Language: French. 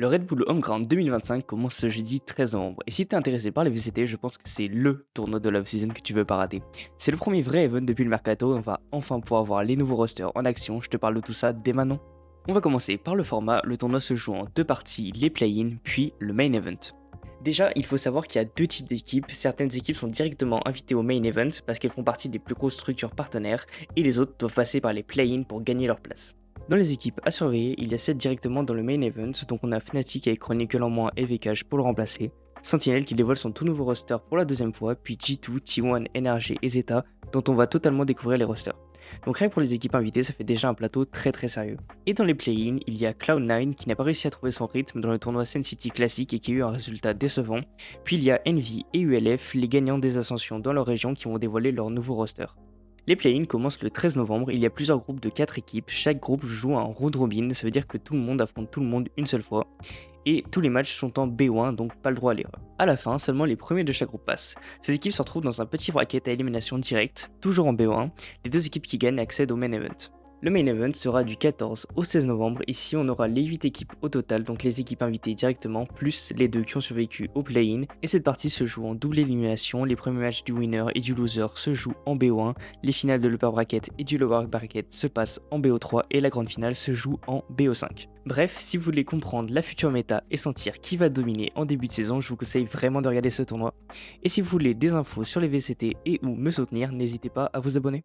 Le Red Bull Home Ground 2025 commence ce jeudi 13 novembre. Et si t'es intéressé par les VCT, je pense que c'est LE tournoi de la off-season que tu veux pas rater. C'est le premier vrai event depuis le mercato et on va enfin pouvoir voir les nouveaux rosters en action. Je te parle de tout ça dès maintenant. On va commencer par le format. Le tournoi se joue en deux parties, les play-in puis le main event. Déjà, il faut savoir qu'il y a deux types d'équipes. Certaines équipes sont directement invitées au main event parce qu'elles font partie des plus grosses structures partenaires et les autres doivent passer par les play-in pour gagner leur place. Dans les équipes à surveiller, il y a 7 directement dans le main event, donc on a Fnatic avec Chronicle en moins et VKH pour le remplacer, Sentinel qui dévoile son tout nouveau roster pour la deuxième fois, puis G2, T1, NRG et Zeta, dont on va totalement découvrir les rosters. Donc rien que pour les équipes invitées, ça fait déjà un plateau très sérieux. Et dans les play-in, il y a Cloud9 qui n'a pas réussi à trouver son rythme dans le tournoi Sun City classique et qui a eu un résultat décevant, puis il y a Envy et ULF, les gagnants des ascensions dans leur région qui vont dévoiler leur nouveau roster. Les play-in commencent le 13 novembre, il y a plusieurs groupes de 4 équipes, chaque groupe joue un round robin, ça veut dire que tout le monde affronte tout le monde une seule fois, et tous les matchs sont en B1, donc pas le droit à l'erreur. A la fin, seulement les premiers de chaque groupe passent. Ces équipes se retrouvent dans un petit bracket à élimination directe, toujours en B1, les deux équipes qui gagnent accèdent au main event. Le main event sera du 14 au 16 novembre, ici on aura les 8 équipes au total, donc les équipes invitées directement, plus les deux qui ont survécu au play-in, et cette partie se joue en double élimination, les premiers matchs du winner et du loser se jouent en BO1, les finales de l'upper bracket et du lower bracket se passent en BO3 et la grande finale se joue en BO5. Bref, si vous voulez comprendre la future méta et sentir qui va dominer en début de saison, je vous conseille vraiment de regarder ce tournoi. Et si vous voulez des infos sur les VCT et ou me soutenir, n'hésitez pas à vous abonner.